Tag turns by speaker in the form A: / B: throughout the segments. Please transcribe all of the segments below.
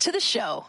A: to the show.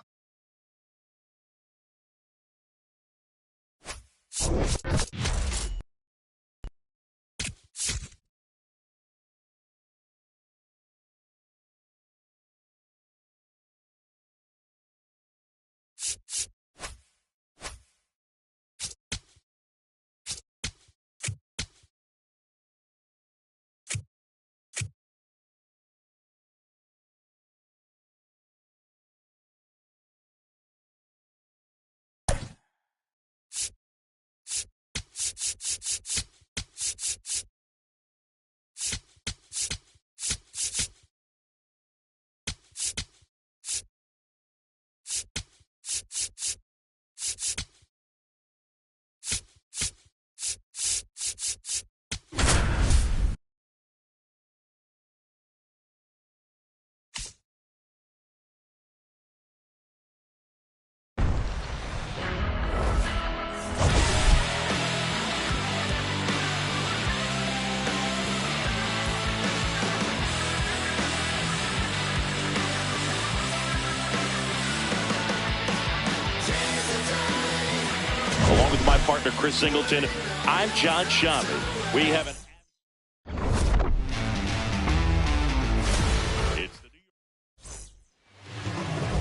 B: Along with my partner, Chris Singleton, I'm John Shammy. We have an...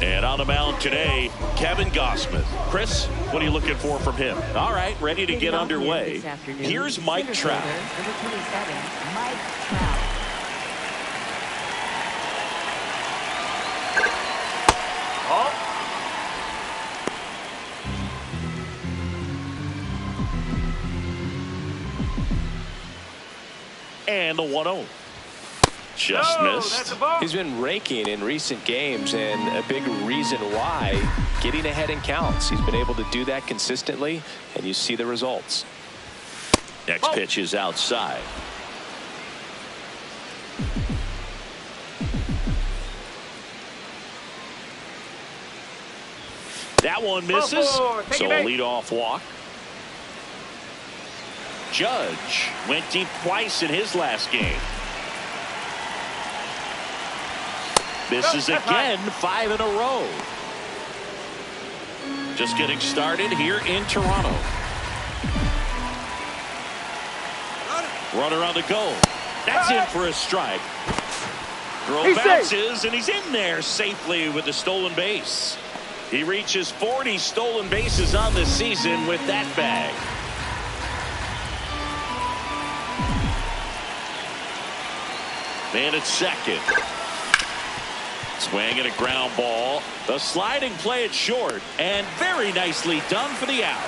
B: And on the mound today, Kevin Gossman. Chris, what are you looking for from him? All right, ready to get underway. Here's Mike Trout.
C: Number 27, Mike Trout.
B: And the 1-0. Just missed.
D: He's been raking in recent games, and a big reason why, getting ahead in counts. He's been able to do that consistently, and you see the results.
B: Next pitch is outside. That one misses. So a leadoff walk. Judge went deep twice in his last game. Misses again, 5 in a row. Just getting started here in Toronto. Runner on the go. That's in for a strike. Throw bounces, and he's in there safely with the stolen base. He reaches 40 stolen bases on the season with that bag. Man at second. Swing and a ground ball. The sliding play it short, and very nicely done for the out.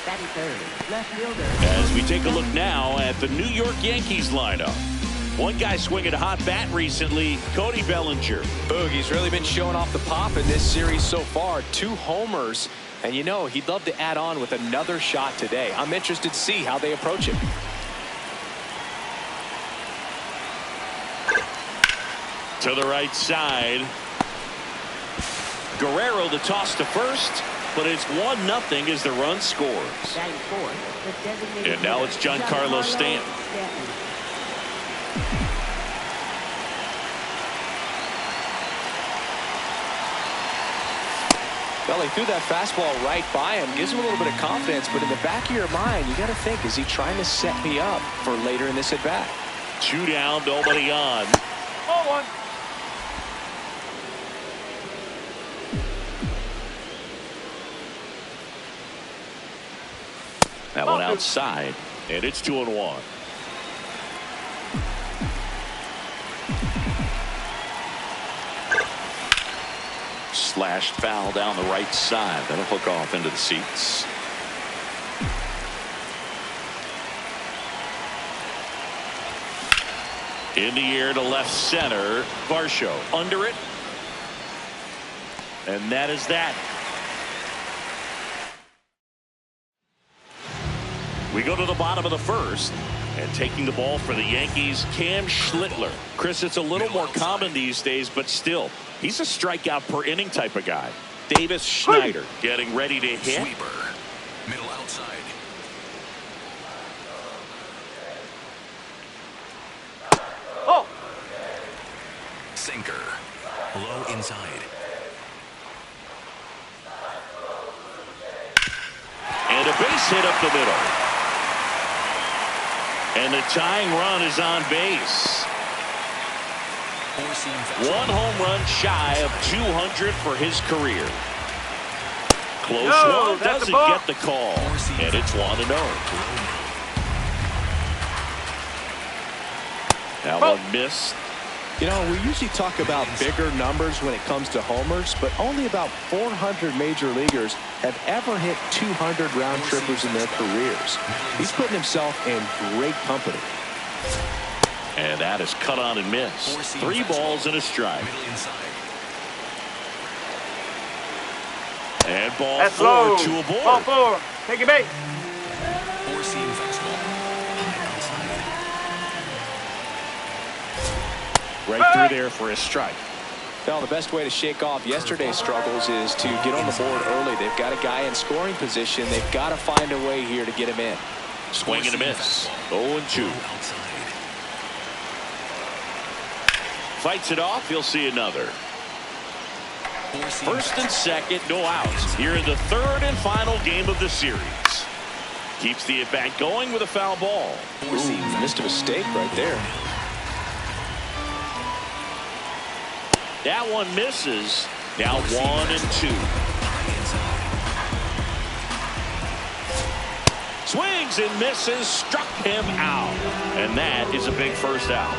C: Batting third, left fielder.
B: As we take a look now at the New York Yankees lineup. One guy swinging a hot bat recently, Cody Bellinger.
D: Boogie's really been showing off the pop in this series so far. 2 homers, and you know he'd love to add on with another shot today. I'm interested to see how they approach it.
B: To the right side. Guerrero the toss to first, but it's 1-0 as the run scores.
C: Batting fourth, the designated
B: And now it's Giancarlo Stanton.
D: Well, he threw that fastball right by him, gives him a little bit of confidence, but in the back of your mind, you got to think, is he trying to set me up for later in this at-bat?
B: 2 down, nobody on.
E: 0-1.
B: That one outside, and it's 2-1. Slashed foul down the right side. That'll hook off into the seats. In the air to left center. Varsho under it. And that is that. We go to the bottom of the first, and taking the ball for the Yankees, Cam Schlittler. Chris, it's a little more common these days, but still, he's a strikeout per inning type of guy. Davis Schneider getting ready to hit.
F: Sweeper, middle outside.
E: Oh!
F: Sinker, low inside.
B: base hit up the middle. And the tying run is on base. One home run shy of 200 for his career. Close one, doesn't get the call. And it's 1-0. That one missed.
D: You know, we usually talk about bigger numbers when it comes to homers, but only about 400 major leaguers have ever hit 200 round trippers in their careers. He's putting himself in great company.
B: And that is cut on and missed. 3 balls and a strike. And ball
A: That's
B: 4
A: low.
B: to a board.
A: Ball 4. Take your base.
F: Four-seam fastball.
B: Right through there for a strike.
D: Well, the best way to shake off yesterday's struggles is to get on the board early. They've got a guy in scoring position. They've got to find a way here to get him in.
B: Swing and a miss. 0-2. Fights it off. He'll see another. First and second, no outs. Here in the third and final game of the series. Keeps the at-bat going with a foul ball.
D: Ooh, missed a mistake right there.
B: That one misses. Now 1-2. Swings and misses. Struck him out. And that is a big first out.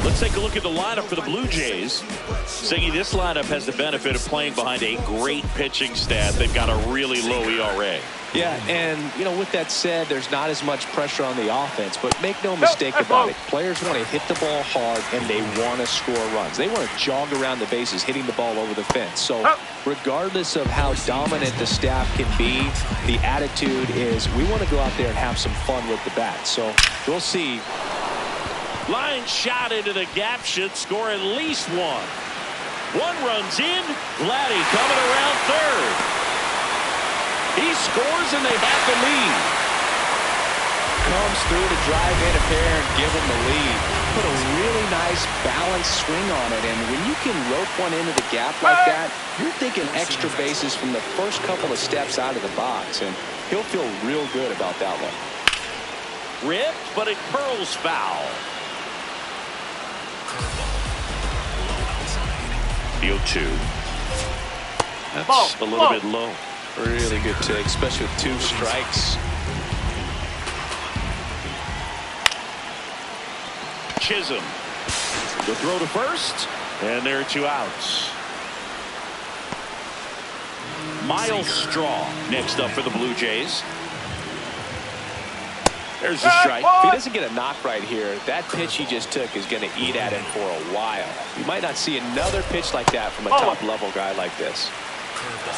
B: Let's take a look at the lineup for the Blue Jays. Siggy, this lineup has the benefit of playing behind a great pitching staff. They've got a really low ERA.
D: Yeah, and, you know, with that said, there's not as much pressure on the offense, but make no mistake about it. Players want to hit the ball hard, and they want to score runs. They want to jog around the bases, hitting the ball over the fence. So regardless of how dominant the staff can be, the attitude is we want to go out there and have some fun with the bat. So we'll see.
B: Line shot into the gap should score at least one. One runs in. Vladdy coming around third. He scores and they have the lead.
D: Comes through to drive in a pair and give him the lead. Put a really nice balanced swing on it, and when you can rope one into the gap like that, you're thinking extra bases from the first couple of steps out of the box, and he'll feel real good about that one.
B: Ripped, but it curls foul. 0-2. That's a little bit low.
D: Really good take, especially with 2 strikes.
B: Chisholm. The throw to first, and there are 2 outs. Miles Straw next up for the Blue Jays. There's the strike.
D: If he doesn't get a knock right here, that pitch he just took is going to eat at him for a while. You might not see another pitch like that from a top-level guy like this.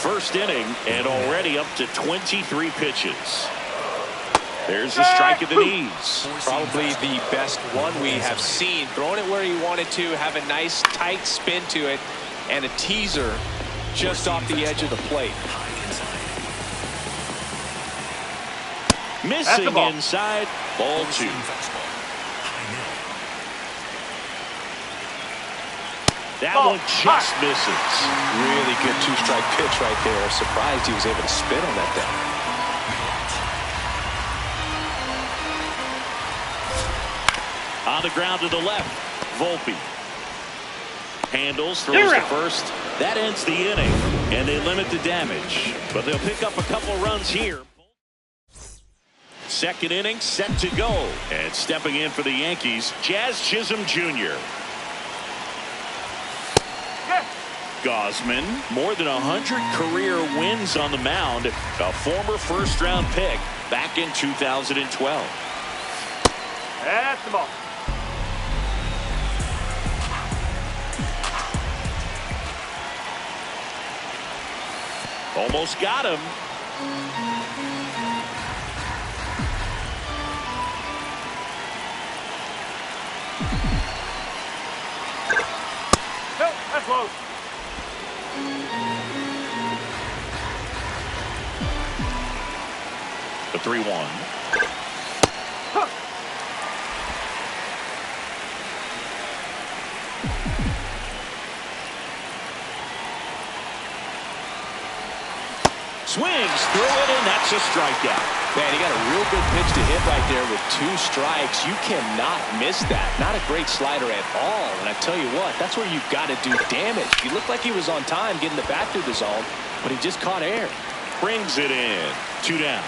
B: First inning, and already up to 23 pitches. There's the strike at the knees.
D: Probably the best one we have seen. Throwing it where he wanted to, have a nice tight spin to it, and a teaser just off the edge of the plate.
B: Missing inside, ball 2. That one just misses.
D: Really good 2-strike pitch right there. Surprised he was able to spin on that thing.
B: On the ground to the left, Volpe. Handles, throws to first. That ends the inning, and they limit the damage. But they'll pick up a couple runs here. Second inning set to go. And stepping in for the Yankees, Jazz Chisholm Jr. Gosman, more than 100 career wins on the mound, a former first-round pick back in 2012.
A: That's the ball.
B: Almost got him.
A: No, that's low.
B: The 3-1. Swings through it, and that's a strikeout.
D: Man, he got a real good pitch to hit right there with 2 strikes. You cannot miss that. Not a great slider at all. And I tell you what, that's where you've got to do damage. He looked like he was on time getting the bat through the zone, but he just caught air.
B: Brings it in. 2 down.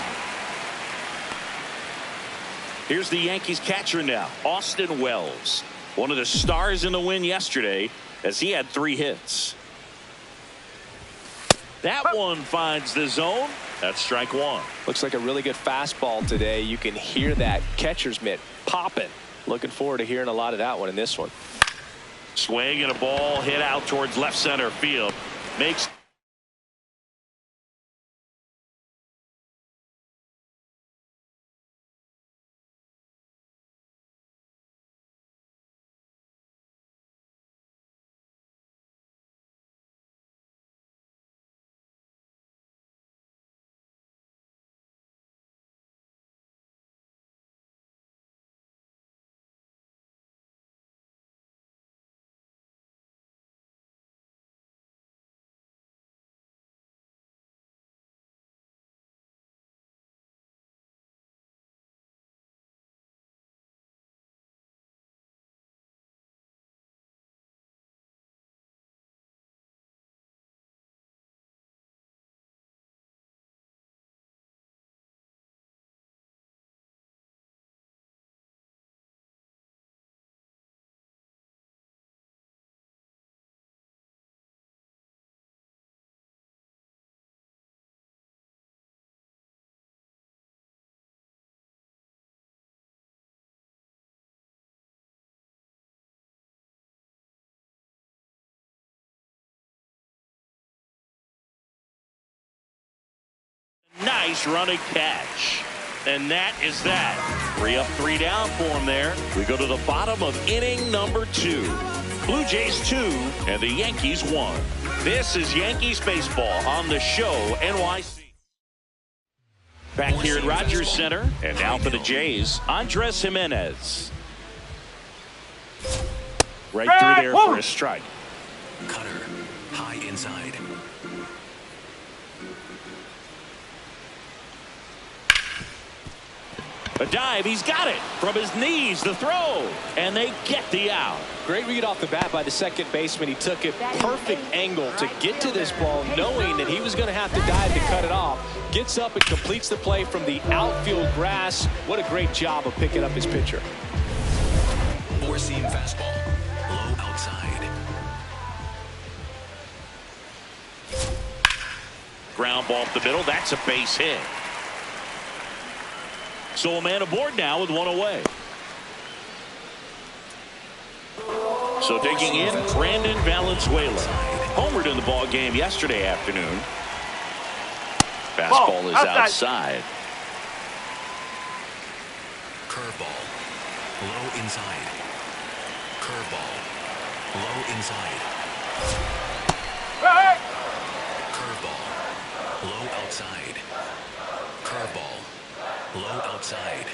B: Here's the Yankees catcher now, Austin Wells. One of the stars in the win yesterday as he had 3 hits. That one finds the zone. That's strike 1.
D: Looks like a really good fastball today. You can hear that catcher's mitt popping. Looking forward to hearing a lot of that one in this one.
B: Swing and a ball hit out towards left center field. Makes nice running catch. And that is that. 3 up, 3 down for him there. We go to the bottom of inning number 2. Blue Jays 2 and the Yankees 1. This is Yankees baseball on the show NYC. Back here at Rogers Center, and now for the Jays, Andres Jimenez. Right through there for a strike.
F: Cutter. High inside.
B: A dive, he's got it from his knees, the throw, and they get the out.
D: Great read off the bat by the second baseman. He took a perfect angle to get to this ball, knowing that he was going to have to dive to cut it off. Gets up and completes the play from the outfield grass. What a great job of picking up his pitcher.
F: 4-seam fastball. Low outside.
B: Ground ball up the middle, that's a base hit. So a man aboard now with 1 away. So taking in Brandon Valenzuela. Homered in the ball game yesterday afternoon. Fastball is outside.
F: Curveball. Low inside. Curveball. Low inside. Curveball. Low outside. Curveball. Low outside.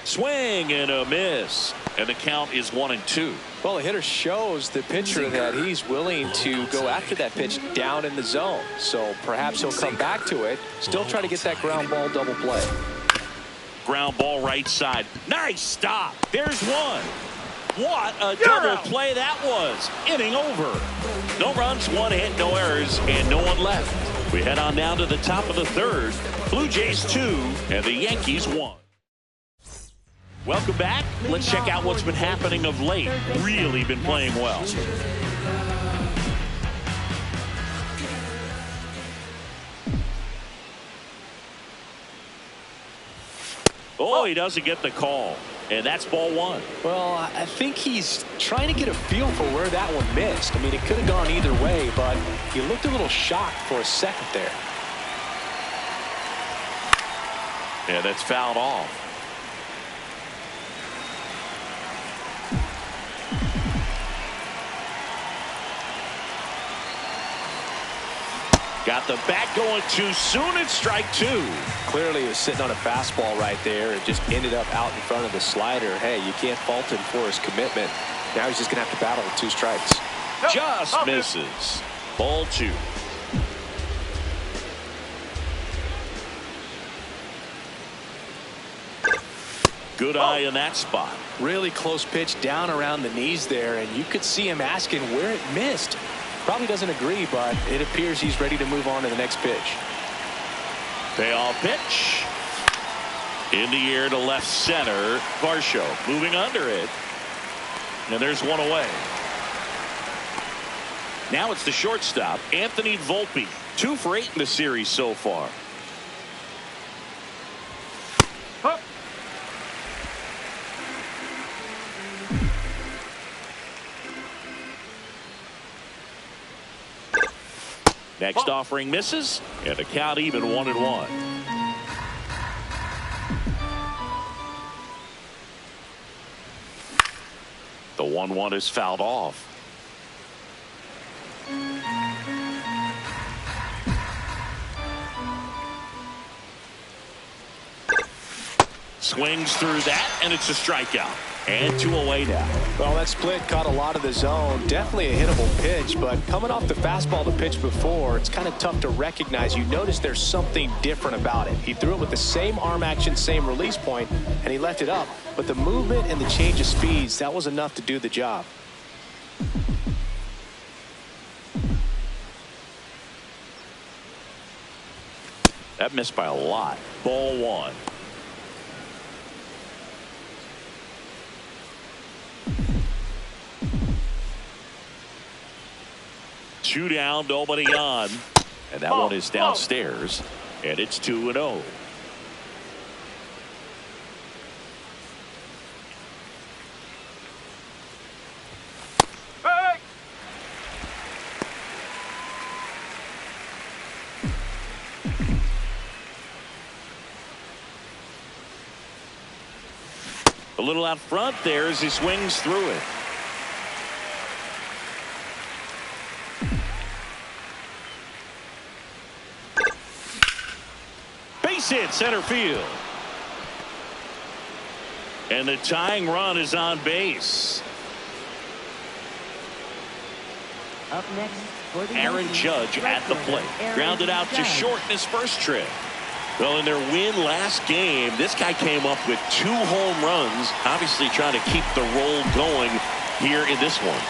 B: Swing and a miss. And the count is 1-2.
D: Well, the hitter shows the pitcher that he's willing to go after that pitch down in the zone. So perhaps he'll come back to it. Still try to get that ground ball double play.
B: Ground ball right side. Nice stop. There's one. What a double play that was. Inning over. No runs, 1 hit, no errors, and no one left. We head on down to the top of the 3rd. Blue Jays 2 and the Yankees 1. Welcome back. Let's check out what's been happening of late. Really been playing well. Oh, he doesn't get the call. And that's ball 1.
D: Well, I think he's trying to get a feel for where that one missed. I mean, it could have gone either way, but he looked a little shocked for a second there.
B: Yeah, that's fouled off. Got the bat going too soon. It's strike 2.
D: Clearly he was sitting on a fastball right there and just ended up out in front of the slider. Hey, you can't fault him for his commitment. Now he's just going to have to battle with 2 strikes.
B: Just misses. Ball 2. Good eye in that spot.
D: Really close pitch down around the knees there, and you could see him asking where it missed. Probably doesn't agree, but it appears he's ready to move on to the next pitch.
B: Payoff pitch. In the air to left center. Varsho moving under it. And there's one away. Now it's the shortstop, Anthony Volpe. 2 for 8 in the series so far.
A: Huh.
B: Next offering misses, and the count even 1-1. The 1-1 is fouled off. Swings through that, and it's a strikeout. And 2 away now.
D: Well, that split caught a lot of the zone. Definitely a hittable pitch, but coming off the fastball the pitch before, it's kind of tough to recognize. You notice there's something different about it. He threw it with the same arm action, same release point, and he left it up. But the movement and the change of speeds, that was enough to do the job.
B: That missed by a lot. Ball 1. Two down, nobody on. And that one is downstairs. And it's 2-0.
A: Hey!
B: A little out front there as he swings through it. Base hit center field. And the tying run is on base.
C: Up next for the
B: Aaron
C: Yankees,
B: Judge
C: right
B: at the
C: fielder,
B: plate.
C: Aaron
B: Grounded out to
C: Judge.
B: short in his first trip. Well, in their win last game, this guy came up with 2 home runs, obviously trying to keep the roll going here in this one.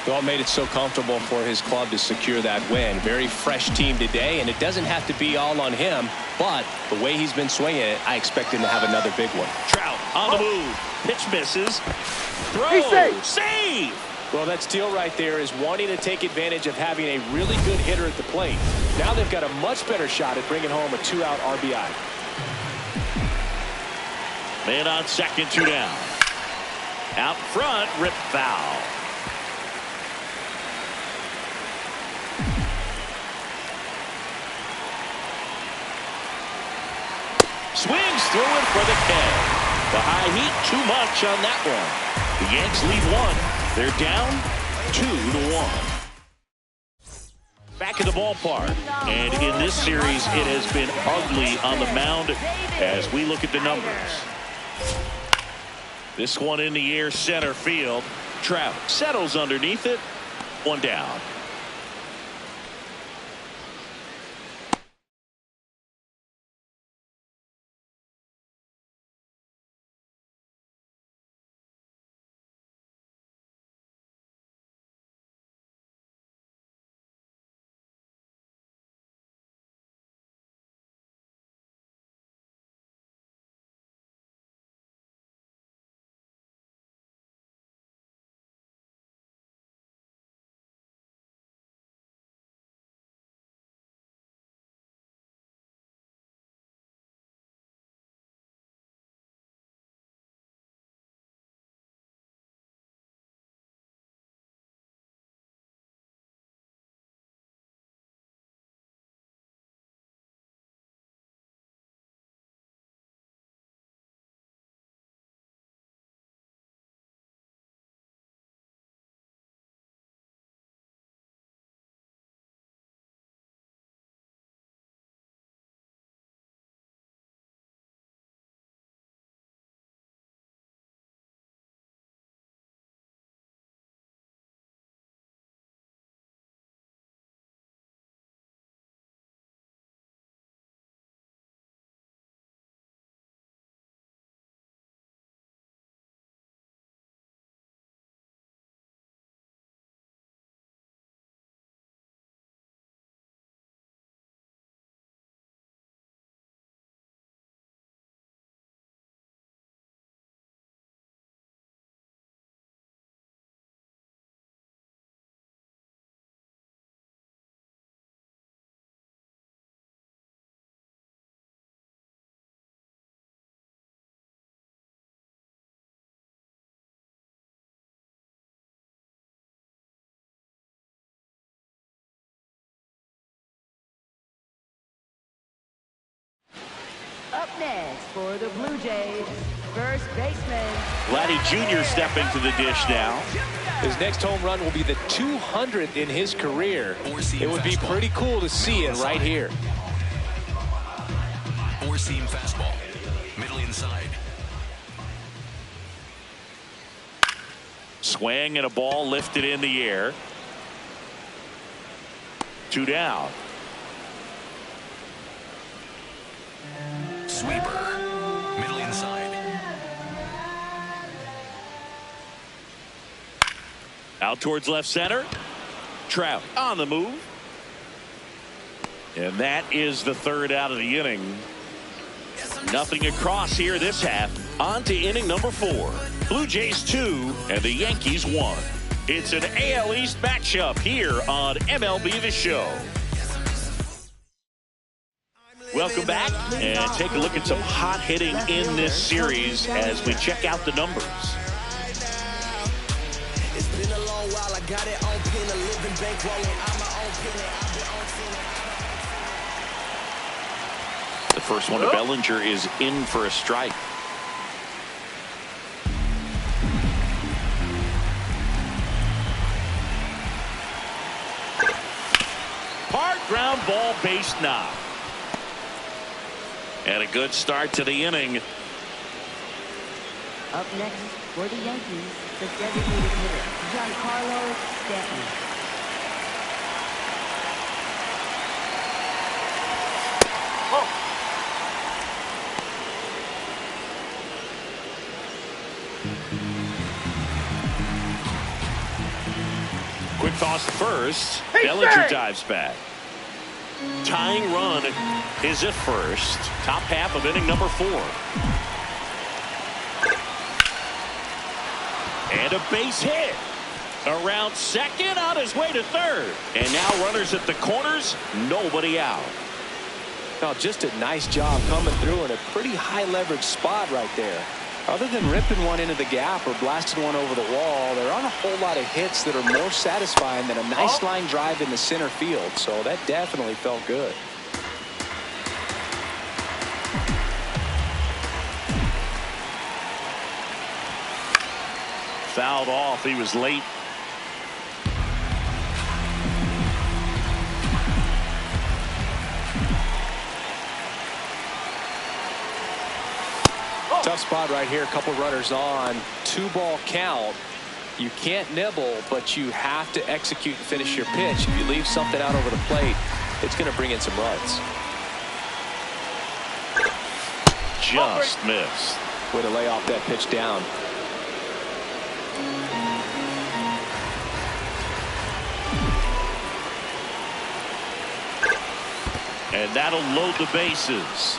D: Well, made it so comfortable for his club to secure that win. Very fresh team today, and it doesn't have to be all on him, but the way he's been swinging it, I expect him to have another big one.
B: Trout on the move. Pitch misses. Throw.
A: He's safe.
B: Save.
D: Well, that steal right there is wanting to take advantage of having a really good hitter at the plate. Now they've got a much better shot at bringing home a 2-out RBI.
B: Man on second, 2 down. Out front, rip foul. Swings through it for the K. The high heat, too much on that one. The Yanks lead 1. They're down 2-1. Back in the ballpark. And in this series, it has been ugly on the mound as we look at the numbers. This one in the air, center field. Trout settles underneath it. 1 down.
C: next for the Blue Jays, first baseman.
B: Vladdy Jr. stepping to the dish now.
D: His next home run will be the 200th in his career. It would be pretty cool to see it right here.
F: Four-seam fastball. Middle inside.
B: Swing and a ball lifted in the air. 2 down.
F: Sweeper. Middle inside.
B: Out towards left center. Trout on the move. And that is the 3rd out of the inning. Nothing across here this half. On to inning number 4. Blue Jays 2 and the Yankees 1. It's an AL East matchup here on MLB The Show. Welcome back and take a look at some hot hitting in this series as we check out the numbers.
E: It's been a long while. I got it on pin, a living bankrolling. I'm my own penny. I've been on ten.
B: The first one to Bellinger is in for a strike. Hard ground ball, base knock. And a good start to the inning.
C: Up next for the Yankees, the designated hitter, Giancarlo Stanton.
B: Quick toss to first. Bellinger dives back. Tying run is at first. Top half of inning number 4. And a base hit. Around second, on his way to third. And now runners at the corners, nobody out.
D: Now, just a nice job coming through in a pretty high leverage spot right there. Other than ripping one into the gap or blasting one over the wall, there aren't a whole lot of hits that are more satisfying than a nice line drive in the center field. So that definitely felt good.
B: Fouled off. He was late.
D: Tough spot right here. A couple runners on. 2-ball count. You can't nibble, but you have to execute and finish your pitch. If you leave something out over the plate, it's going to bring in some runs.
B: Just missed.
D: Way to lay off that pitch down.
B: And that'll load the bases.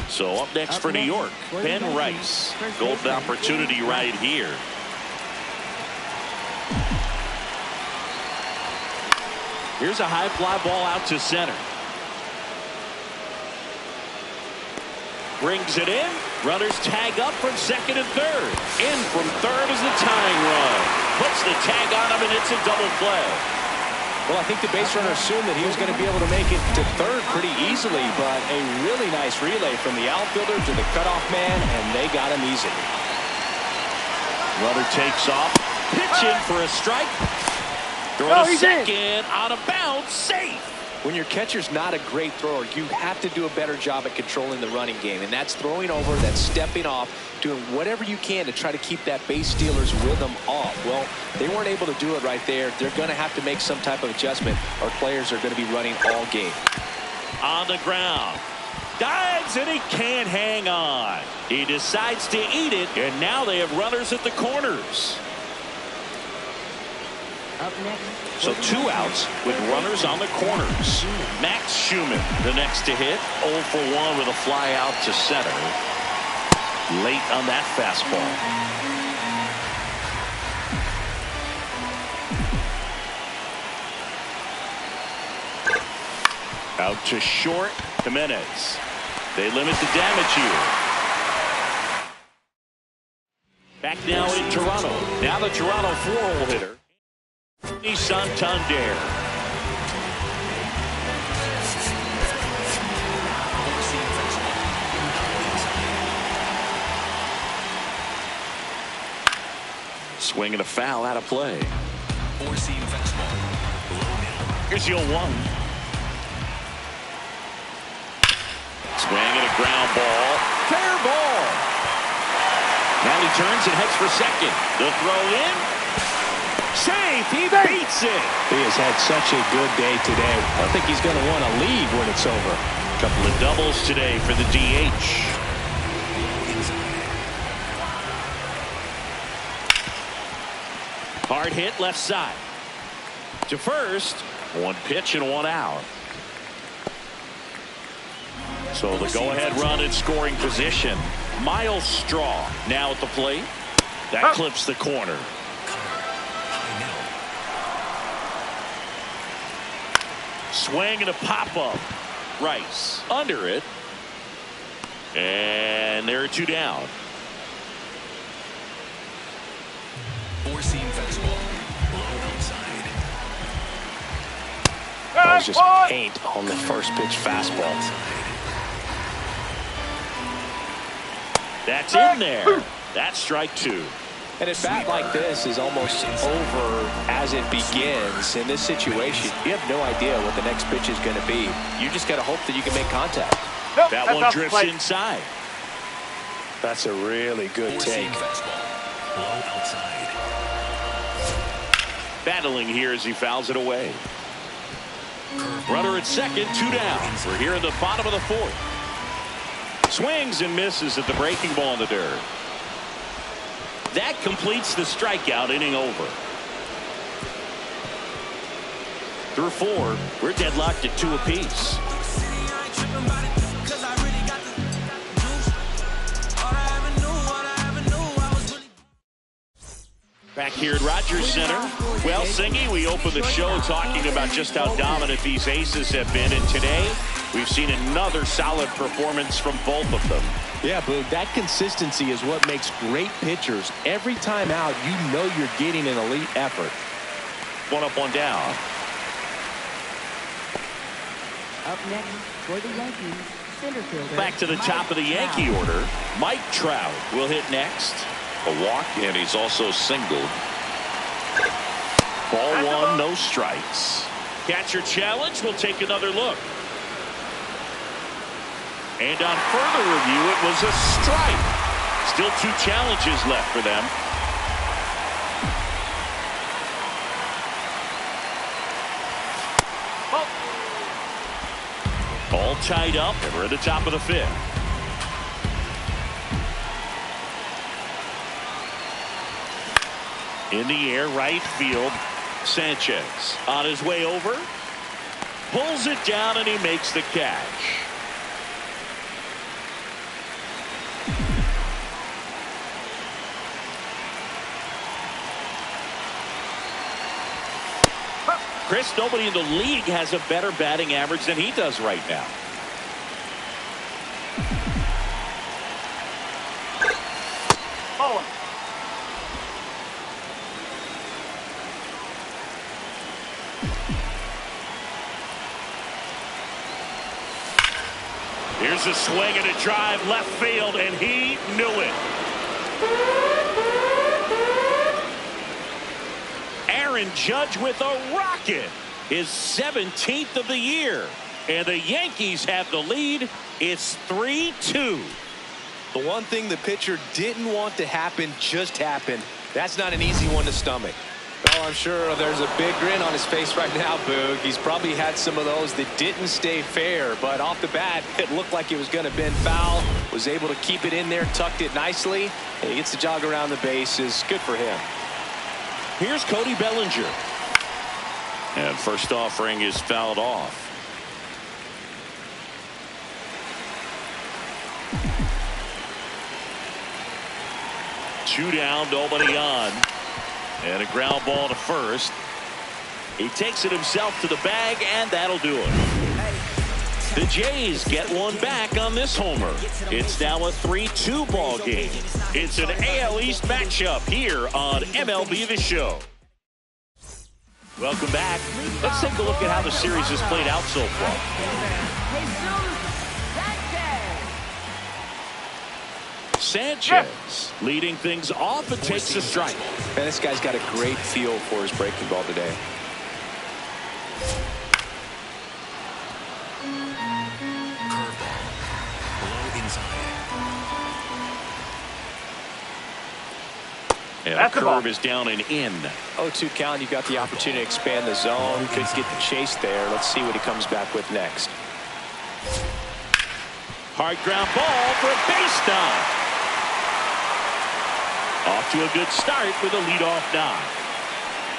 B: So up next for New York, Ben Rice. Golden opportunity right here. Here's a high fly ball out to center. Brings it in. Runners tag up from second and third. In from third is the tying run. Puts the tag on him, and it's a double play.
D: Well, I think the base runner assumed that he was going to be able to make it to third pretty easily, but a really nice relay from the outfielder to the cutoff man, and they got him easily.
B: Runner takes off. Pitch in for a strike. Throw to second. Out of bounds. Safe.
D: When your catcher's not a great thrower, you have to do a better job at controlling the running game, and that's throwing over, that's stepping off, doing whatever you can to try to keep that base stealer's rhythm off. Well, they weren't able to do it right there. They're going to have to make some type of adjustment, or players are going to be running all game.
B: On the ground. Dives, and he can't hang on. He decides to eat it, and now they have runners at the corners.
C: Up next.
B: So 2 outs with runners on the corners. Max Schumann, the next to hit. 0 for 1 with a fly out to center. Late on that fastball. Out to short. Jimenez. They limit the damage here. Back now in Toronto. Now the Toronto 4-hole hitter, Santander. Swing and a foul out of play.
F: Four-seam fastball. Low middle.
B: Here's your 1. Swing and a ground ball. Fair ball. Now he turns and heads for second. The throw in. Safe. He beats it.
D: He has had such a good day today. I think he's going to want to leave when it's over.
B: Couple of doubles today for the DH. Hard hit left side. To first. 1 pitch and 1 out. So the go-ahead run in scoring position. Miles Straw now at the plate. That clips the corner. Swing and a pop-up. Rice under it. And there are 2 down.
F: Four-seam fastball. Low outside.
D: That was just paint on the first pitch fastball.
B: That's in there. That's strike 2.
D: And a bat like this is almost over as it begins. In this situation, you have no idea what the next pitch is going to be. You just got to hope that you can make contact.
A: Nope,
B: that one drifts inside.
D: That's a really good take.
F: Fastball. Low outside.
B: Battling here as he fouls it away. Runner at second, 2 down. We're here in the bottom of the 4th. Swings and misses at the breaking ball in the dirt. That completes the strikeout inning over. Through 4, we're deadlocked at 2 apiece. Back here at Rogers Center. Well, Singy, we opened the show talking about just how dominant these aces have been, and today we've seen another solid performance from both of them.
D: Yeah, Boog, that consistency is what makes great pitchers. Every time out, you know you're getting an elite effort.
B: 1 up, 1 down.
C: Up next for the Yankees, center fielder.
B: Back to the top of the Yankee order. Mike Trout will hit next. A walk, and he's also singled. Ball 1, no strikes. Catcher challenge. We'll take another look. And on further review, it was a strike. Still 2 challenges left for them. All tied up, and we're at the top of the 5th. In the air, right field. Sanchez on his way over. Pulls it down, and he makes the catch. Chris, nobody in the league has a better batting average than he does right now.
A: Oh.
B: Here's a swing and a drive left field, and he knew it. Aaron Judge with a rocket, his 17th of the year, and the Yankees have the lead. It's 3-2.
D: The one thing the pitcher didn't want to happen just happened. That's not an easy one to stomach. Well, I'm sure there's a big grin on his face right now, Boog. He's probably had some of those that didn't stay fair, but off the bat, it looked like it was going to bend foul. Was able to keep it in there, tucked it nicely, and he gets the jog around the bases. Good for him.
B: Here's Cody Bellinger. And first offering is fouled off. Two down, nobody on. And a ground ball to first. He takes it himself to the bag, and that'll do it. The Jays get one back on this homer. It's now a 3-2 ball game. It's an AL East matchup here on MLB The Show. Welcome back. Let's take a look at how the series has played out so far. Sanchez leading things off and takes a strike.
D: Man, this guy's got a great feel for his breaking ball today.
F: Curveball. Low inside.
B: And
A: That's
B: the
A: the ball.
B: curve is down and in.
D: 0-2 count. You've got the opportunity to expand the zone. Could get the chase there. Let's see what he comes back with next.
B: Hard ground ball for a base knock. Off to a good start with a leadoff knock.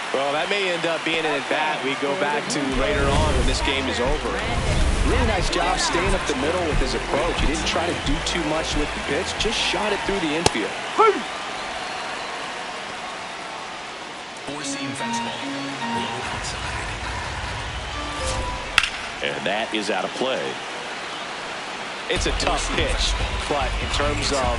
D: Well, that may end up being an at-bat we go back to later on when this game is over. Really nice job staying up the middle with his approach. He didn't try to do too much with the pitch, just shot it through the infield.
F: Four-seam fastball. Low outside.
B: And that is out of play.
D: It's a tough pitch, but in terms of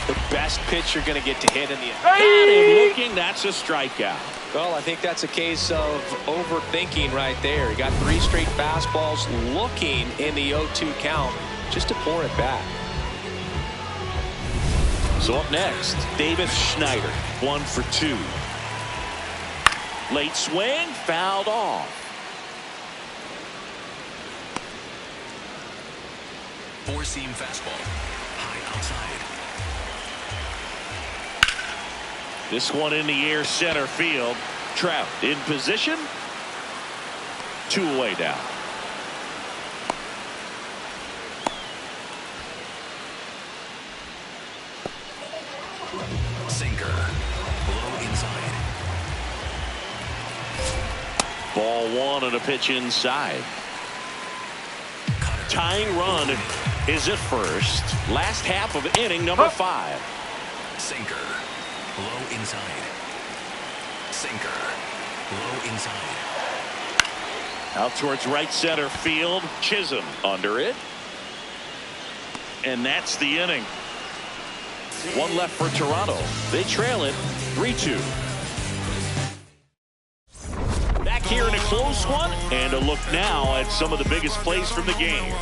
D: the best pitch you're going to get to hit in the
B: Got him looking. That's a strikeout.
D: well, I think that's a case of overthinking right there. He got 3 straight fastballs looking in the 0-2 count just to pour it back.
B: So up next, Davis Schneider, 1 for 2. Late swing, fouled off.
F: Four-seam fastball. High outside.
B: This one in the air, center field. Trout in position. 2 away now.
F: Sinker. Low inside.
B: Ball 1 and a pitch inside.
F: Cutter.
B: Tying run is at first. Last half of inning number 5.
F: Sinker. Low inside. Sinker. Low inside.
B: Out towards right center field. Chisholm under it. And that's the inning. 1 left for Toronto. They trail it 3-2. Back here in a close one, and a look now at some of the biggest plays from the game.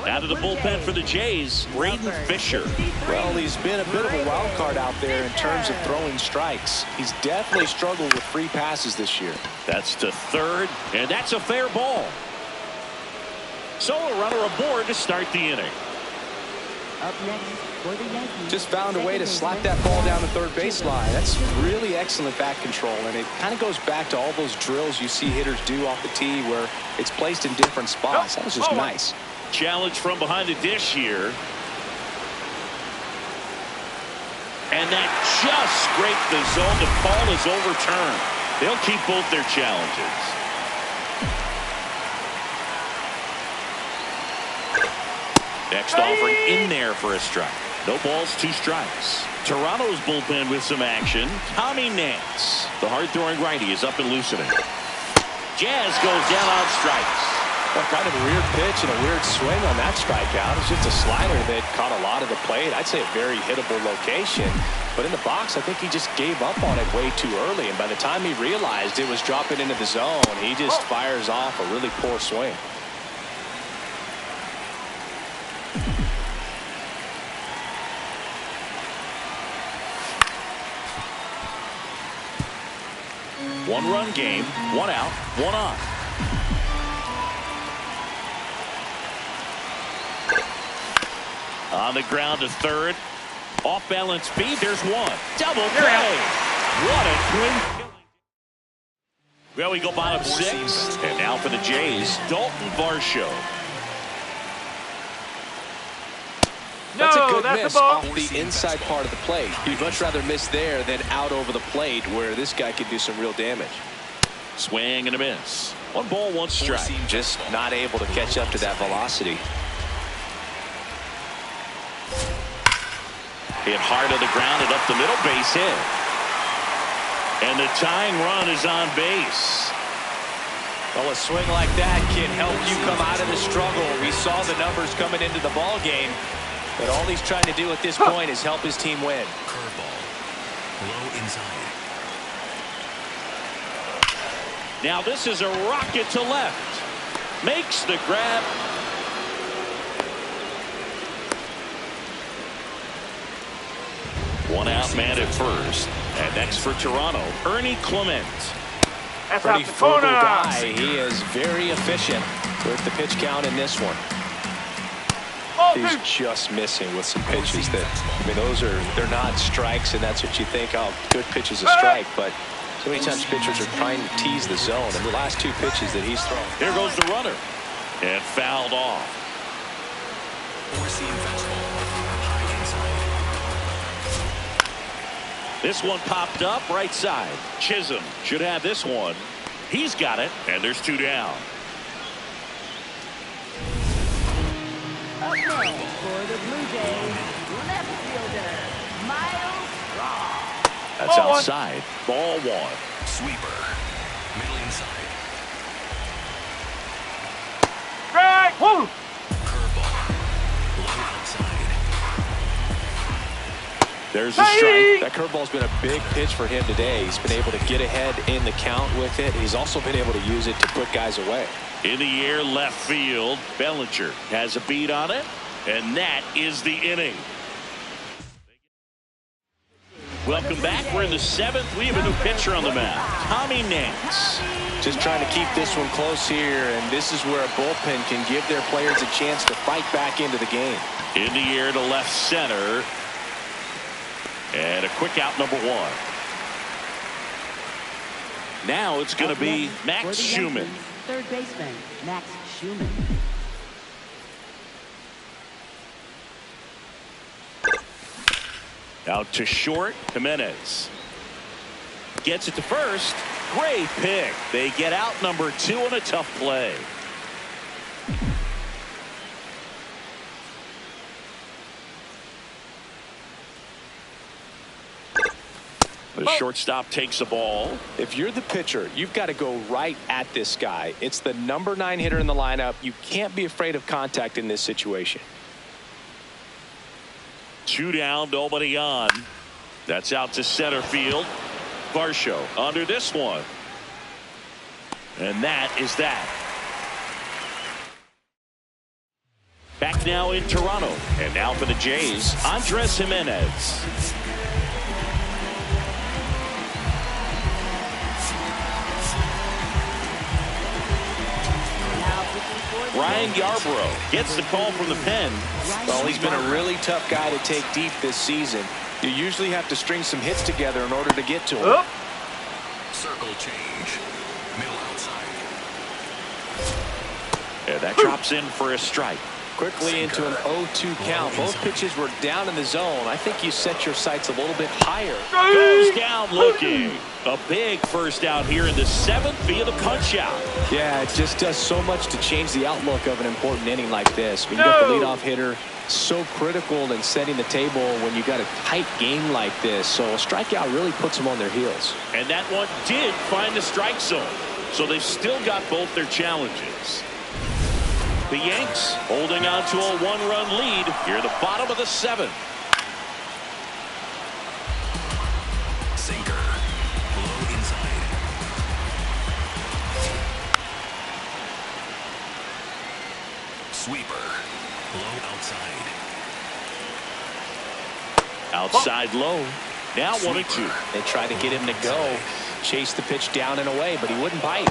B: Out of the bullpen for the Jays, Braden Fisher.
D: Well, he's been a bit of a wild card out there in terms of throwing strikes. He's definitely struggled with free passes this year.
B: That's to third, and that's a fair ball. So a runner aboard to start the inning.
C: Up next for the Yankees.
D: Just found a way to slap that ball down the third baseline. That's really excellent bat control, and it kind of goes back to all those drills you see hitters do off the tee where it's placed in different spots. That was just nice.
B: Challenge from behind the dish here. And that just scraped the zone. The call is overturned. They'll keep both their challenges. Next offering in there for a strike. No balls, 2 strikes. Toronto's bullpen with some action. Tommy Nance, the hard-throwing righty, is up and loosening. Jazz goes down on strikes.
D: Well, kind of a weird pitch and a weird swing on that strikeout. It's just a slider that caught a lot of the plate. I'd say a very hittable location. But in the box, I think he just gave up on it way too early. And by the time he realized it was dropping into the zone, he just fires off a really poor swing.
B: One-run game, 1 out, 1 on. On the ground to third. Off balance speed. There's 1. Double play. What a twin. Well, we go bottom 6. And now for the Jays, Dalton Varsho.
D: That's a good
A: that's
D: miss
A: the ball.
D: off the inside part of the plate. You'd much rather miss there than out over the plate where this guy could do some real damage.
B: Swing and a miss. 1 ball, 1 strike.
D: Just not able to catch up to that velocity.
B: Hit hard on the ground and up the middle, base hit. And the tying run is on base.
D: Well, a swing like that can help you come out of the struggle. We saw the numbers coming into the ball game, but all he's trying to do at this point is help his team win.
F: Curveball. Low inside.
B: Now this is a rocket to left. Makes the grab. One out man at first. And next for Toronto, Ernie Clement.
A: That's
D: Pretty
A: out the
D: frugal
A: corner.
D: guy. He is very efficient with the pitch count in this one.
A: Oh,
D: He's
A: dude.
D: just missing with some pitches that, I mean, they're not strikes, and that's what you think, oh, good pitch is a strike, but so many times pitchers are trying to tease the zone, and the last two pitches that he's thrown.
B: Here goes the runner. And fouled off.
F: Four-seam fastball. High inside.
B: This one popped up right side. Chisholm should have this one. He's got it, and there's two down.
C: Up next for the Blue Jays, left fielder, Miles Straw.
B: That's
A: Ball one.
B: outside. Ball one.
F: Sweeper. Middle inside.
A: Strike. Woo.
F: Curveball. Low outside.
B: There's a strike.
D: That curveball's been a big pitch for him today. He's been able to get ahead in the count with it. He's also been able to use it to put guys away.
B: In the air, left field. Bellinger has a beat on it, and that is the inning. Welcome back. We're in the seventh. We have a new pitcher on the mound, Tommy Nance.
D: Just trying to keep this one close here, and this is where a bullpen can give their players a chance to fight back into the game.
B: In the air to left center. And a quick out, number one. Now it's going to be
C: Up next
B: Max
C: for the
B: Schumann.
C: Yankees, third baseman, Max Schumann.
B: Out to short, Jimenez. Gets it to first. Great pick. They get out number two on a tough play. The shortstop takes the ball.
D: If you're the pitcher, you've got to go right at this guy. It's the number 9 hitter in the lineup. You can't be afraid of contact in this situation.
B: Two down, nobody on. That's out to center field. Varsho under this one. And that is that. Back now in Toronto. And now for the Jays, Andres Jimenez. Ryan Yarbrough gets the call from the pen.
D: Well, he's been a really tough guy to take deep this season. You usually have to string some hits together in order to get to him.
A: Up.
F: Circle change. Middle outside.
B: And that drops in for a strike.
D: Quickly into an 0-2 count. Both pitches were down in the zone. I think you set your sights a little bit higher.
B: Goes down looking. A big first out here in the seventh via the punch out.
D: Yeah, it just does so much to change the outlook of an important inning like this. When you got the leadoff hitter, so critical in setting the table when you got a tight game like this. So a strikeout really puts them on their heels.
B: And that one did find the strike zone. So they've still got both their challenges. The Yanks holding on to a one-run lead here at the bottom of the seventh.
F: Sinker. Low inside. Sweeper. Low outside.
B: Outside low. Now 1-2.
D: They tried to get him to go, chase the pitch down and away, but he wouldn't bite.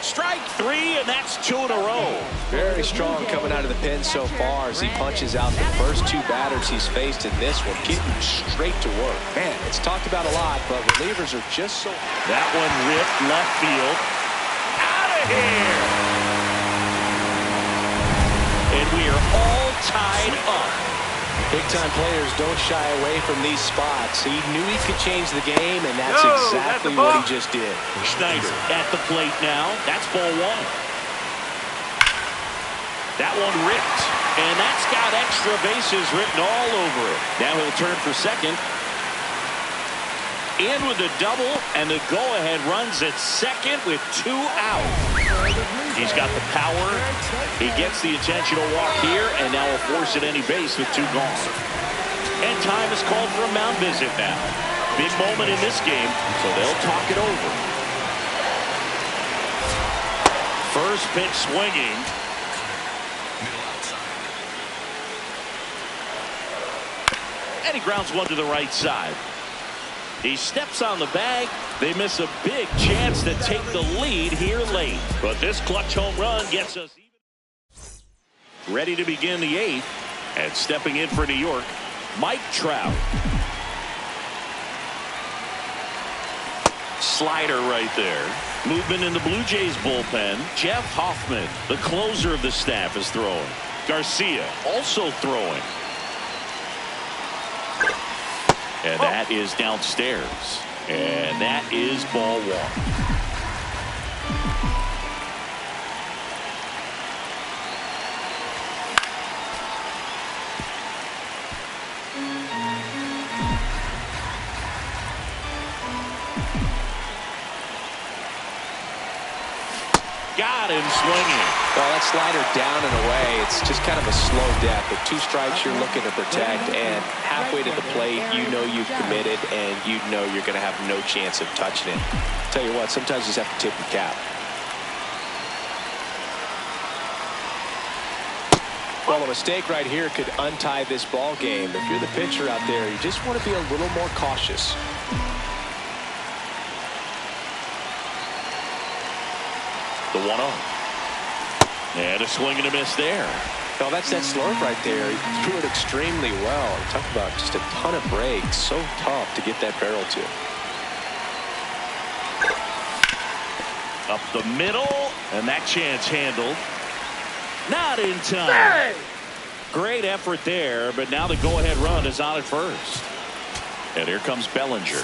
B: Strike three, and that's two in a row.
D: Very strong coming out of the pen so far as he punches out the first two batters he's faced in this one, getting straight to work. Man, it's talked about a lot, but relievers are just so...
B: That one ripped left field. Out of here! And we are all tied up.
D: Big-time players don't shy away from these spots. He knew he could change the game, and that's
A: No,
D: exactly
A: that's a
D: what
A: ball.
D: he just did.
B: Schneider at the plate now. That's ball one. That one ripped. And that's got extra bases written all over it. Now he'll turn for second. In with the double, and the go-ahead runs at second with 2 out. He's got the power. He gets the intentional walk here, and now will force at any base with 2 gone. And time is called for a mound visit now. Big moment in this game, so they'll talk it over. First pitch swinging.
F: Middle outside.
B: And he grounds one to the right side. He steps on the bag. They miss a big chance to take the lead here late. But this clutch home run gets us even. Ready to begin the 8th. And stepping in for New York, Mike Trout. Slider right there. Movement in the Blue Jays bullpen. Jeff Hoffman, the closer of the staff, is throwing. Garcia also throwing. And that is downstairs. And that is ball 1. Got him swinging.
D: Well, that slider down and away, it's just kind of a slow death. With 2 strikes you're looking to protect, and halfway to the plate, you know you've committed, and you know you're going to have no chance of touching it. Tell you what, sometimes you just have to tip your cap. Well, a mistake right here could untie this ball game. If you're the pitcher out there, you just want to be a little more cautious.
B: The 1-0. And a swing and a miss there.
D: Well, that's that slurve right there. He threw it extremely well. Talk about just a ton of breaks. So tough to get that barrel to.
B: Up the middle, and that chance handled. Not in time. Great effort there, but now the go-ahead run is on at first. And here comes Bellinger.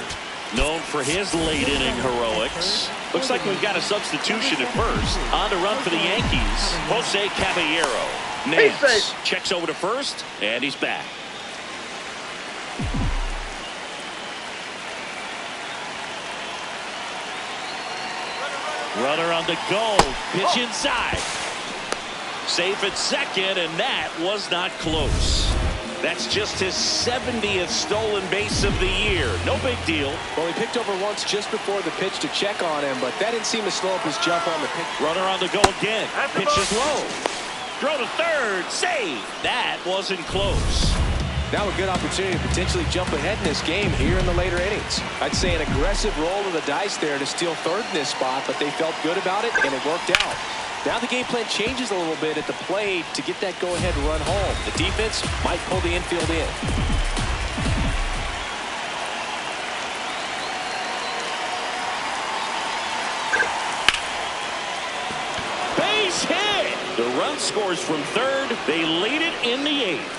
B: Known for his late-inning heroics. Looks like we've got a substitution at first. On to run for the Yankees, Jose Caballero. Nance checks over to first, and he's back. Runner on the go. Pitch inside. Safe at second, and that was not close. That's just his 70th stolen base of the year. No big deal.
D: Well, he picked over once just before the pitch to check on him, but that didn't seem to slow up his jump on the pitch.
B: Runner on the go again. Pitch is low. Throw to third. Save. That wasn't close.
D: Now a good opportunity to potentially jump ahead in this game here in the later innings. I'd say an aggressive roll of the dice there to steal third in this spot, but they felt good about it, and it worked out. Now the game plan changes a little bit at the plate to get that go-ahead run home. The defense might pull the infield in.
B: Base hit! The run scores from third. They lead it in the 8th.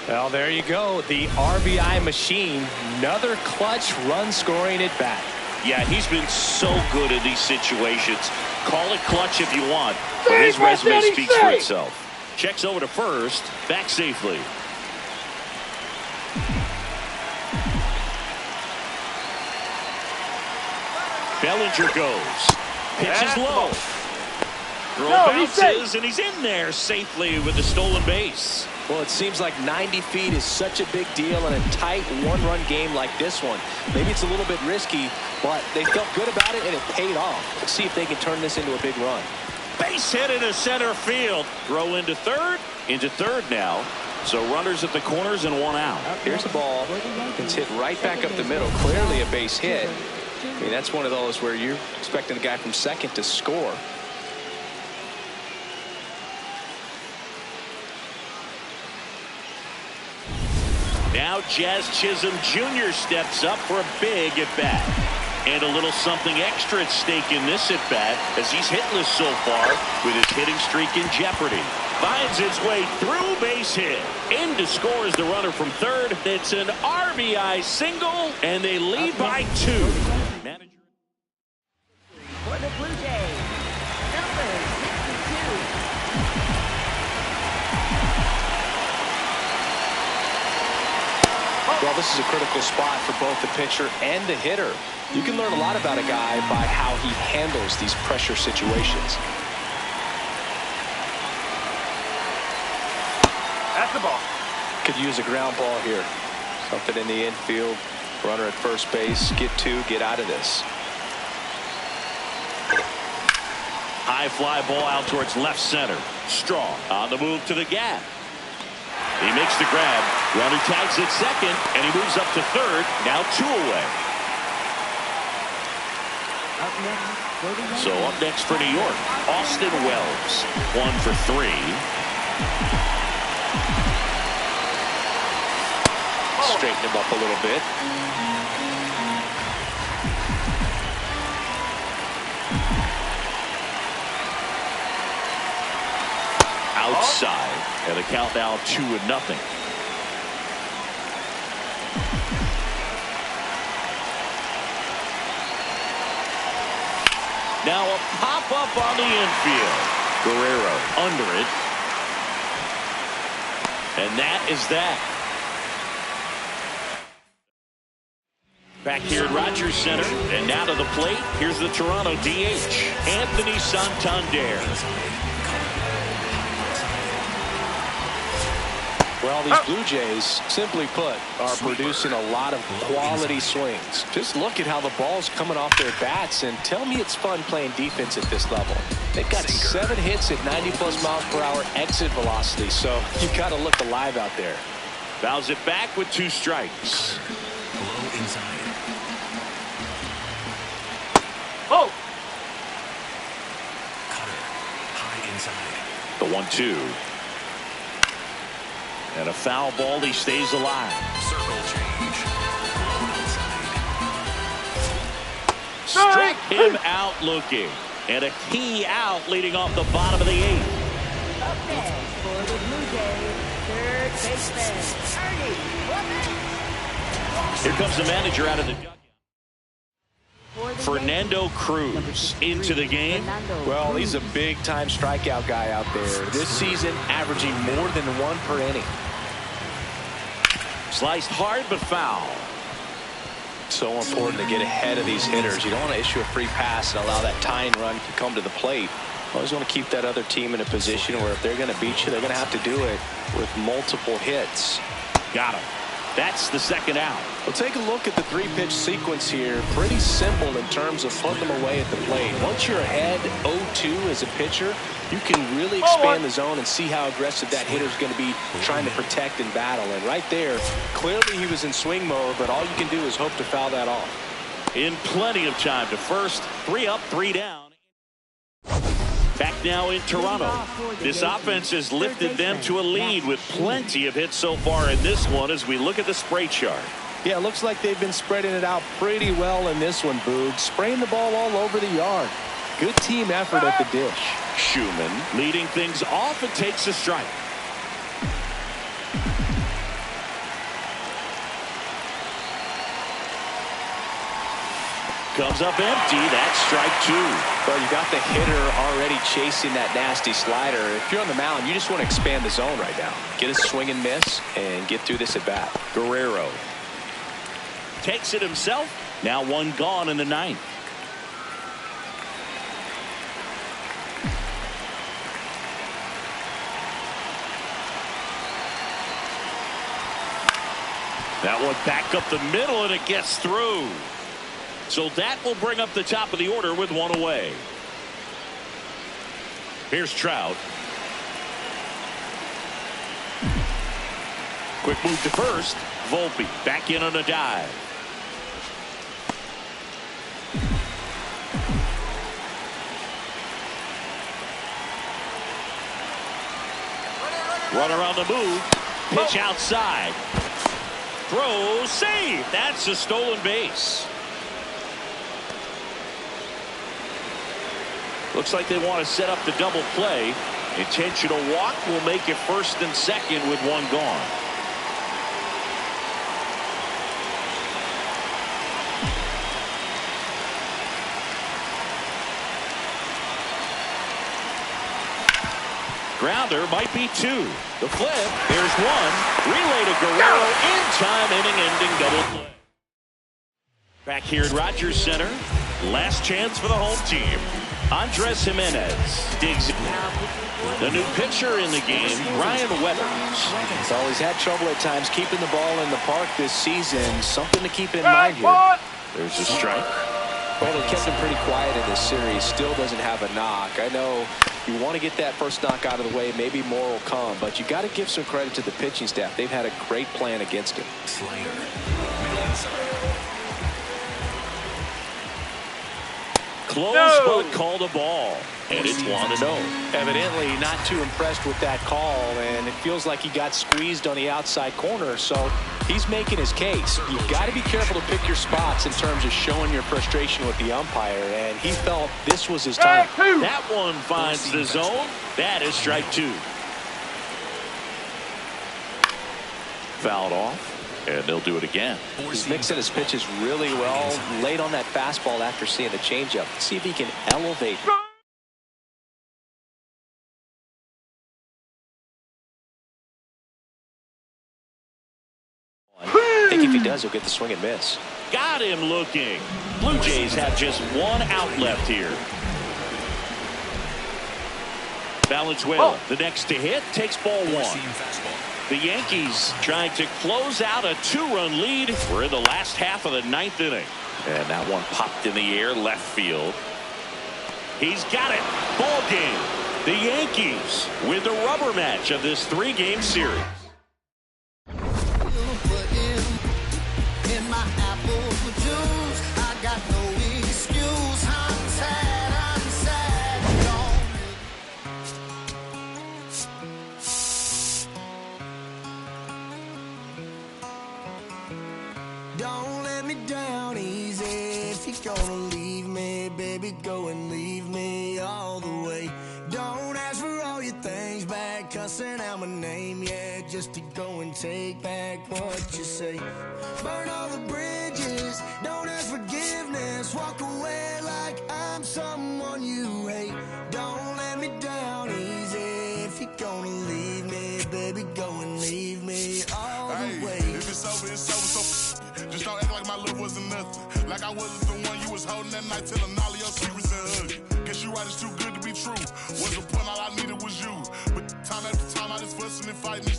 D: Well, there you go. The RBI machine. Another clutch run scoring at bat.
B: Yeah, he's been so good in these situations. Call it clutch if you want, but his resume speaks for itself. Checks over to first, back safely. Bellinger goes. Pitch is low. Throw bounces, and he's in there safely with the stolen base.
D: Well, it seems like 90 feet is such a big deal in a tight one-run game like this one. Maybe it's a little bit risky, but they felt good about it, and it paid off. Let's see if they can turn this into a big run.
B: Base hit into center field. Throw into third. Into third now. So runners at the corners and 1 out.
D: Here's the ball. It's hit right back up the middle. Clearly a base hit. I mean, that's one of those where you're expecting the guy from second to score.
B: Now Jazz Chisholm Jr. steps up for a big at-bat. And a little something extra at stake in this at-bat as he's hitless so far with his hitting streak in jeopardy. Finds its way through base hit. In to score is the runner from third. It's an RBI single, and they lead by 2.
C: For the Blue Jays, number 62.
D: Well, this is a critical spot for both the pitcher and the hitter. You can learn a lot about a guy by how he handles these pressure situations.
A: That's the ball.
D: Could use a ground ball here. Something in the infield. Runner at first base. Get out of this.
B: High fly ball out towards left center. Strong on the move to the gap. He makes the grab. Runner tags at second, and he moves up to third. Now 2 away.
C: Up next for the Yankees.
B: So up next for New York, Austin Wells. 1 for 3.
D: Straighten him up a little bit.
B: Outside, and the count now 2-0. Now a pop-up on the infield. Guerrero under it. And that is that. Back here at Rogers Center, and now to the plate, here's the Toronto DH, Anthony Santander.
D: Well, these Blue Jays, simply put, are producing a lot of quality swings. Just look at how the ball's coming off their bats, and tell me it's fun playing defense at this level. They've got 7 hits at 90+ miles per hour exit velocity, so you've got to look alive out there.
B: Fouls it back with 2 strikes.
F: Low inside.
A: Oh!
F: Cutter. High inside.
B: The 1-2. And a foul ball, he stays alive.
F: Circle change. Low inside.
B: Struck him out looking. And a key out leading off the bottom of the 8th.
C: Up next for the Blue Jays, third baseman, Ernie Clemens.
B: Here comes the manager out of the dugout.
C: For the
B: Fernando
C: Yankees,
B: Cruz
C: number 63,
B: into the game.
C: Fernando
D: Well,
C: Cruz.
D: he's a big-time strikeout guy out there. This season, averaging more than 1 per inning.
B: Sliced hard but foul.
D: So important to get ahead of these hitters. You don't want to issue a free pass and allow that tying run to come to the plate. You always want to keep that other team in a position where if they're going to beat you, they're going to have to do it with multiple hits.
B: Got him. That's the 2nd out.
D: Well, take a look at the 3-pitch sequence here. Pretty simple in terms of putting them away at the plate. Once you're ahead 0-2 as a pitcher, you can really expand the zone and see how aggressive that hitter is going to be trying to protect and battle. And right there, clearly he was in swing mode, but all you can do is hope to foul that off.
B: In plenty of time to first. 3 up, 3 down. Back now in Toronto. This offense has lifted them to a lead with plenty of hits so far in this one as we look at the spray chart.
D: Yeah, it looks like they've been spreading it out pretty well in this one, Boog. Spraying the ball all over the yard. Good team effort at the dish.
B: Schumann leading things off and takes a strike. Comes up empty. That's strike 2.
D: Well, you got the hitter already chasing that nasty slider. If you're on the mound, you just want to expand the zone right now. Get a swing and miss and get through this at bat.
B: Guerrero takes it himself. Now 1 gone in the 9th. That one back up the middle, and it gets through. So that will bring up the top of the order with 1 away. Here's Trout. Quick move to first. Volpe back in on a dive. Runner on the move. Pitch outside. Throw, save. That's a stolen base. Looks like they want to set up the double play. Intentional walk will make it 1st and 2nd with 1 gone. Grounder might be 2. The flip. Here's 1. Relay to Guerrero in time, inning-ending double play. Back here at Rogers Center, last chance for the home team. Andres Jimenez digs in. The new pitcher in the game, Ryan Weathers.
D: He's always had trouble at times keeping the ball in the park this season. Something to keep in mind here.
B: There's a strike.
D: Well, they kept him pretty quiet in this series. Still doesn't have a knock. I know you want to get that first knock out of the way. Maybe more will come, but you got to give some credit to the pitching staff. They've had a great plan against him.
F: Slater. Middle inside.
B: Close, but called a ball. And it's 1-0.
D: Evidently not too impressed with that call, and it feels like he got squeezed on the outside corner, so he's making his case. You've got to be careful to pick your spots in terms of showing your frustration with the umpire, and he felt this was his time.
B: That one finds the zone. That is strike 2. Fouled off. And they'll do it again.
D: He's mixing his pitches really well. Late on that fastball after seeing the changeup. See if he can elevate. I think if he does, he'll get the swing and miss.
B: Got him looking. Blue Jays have just one out left here. Valenzuela, the next to hit, takes ball 1. The Yankees trying to close out a 2-run lead. We're in the last half of the 9th inning. And that one popped in the air left field. He's got it. Ball game. The Yankees with the rubber match of this 3-game series.
E: Don't let me down easy. If you're gonna leave me, baby, go and leave me all the way. Don't ask for all your things back, cussing out my name, yeah, just to go and take back what you say. Burn all the bridges, don't ask forgiveness, walk away like I'm someone you hate. Don't let me down easy. If you're gonna leave me, baby, go and leave me all the way.
G: If it's over, it's over, so just don't act like my love wasn't nothing. Like I wasn't the one you was holding that night, telling all of your secrets and hugging. Guess you right, it's too good to be true. Was the point, all I needed was you. But time after time, I just fussing and fighting.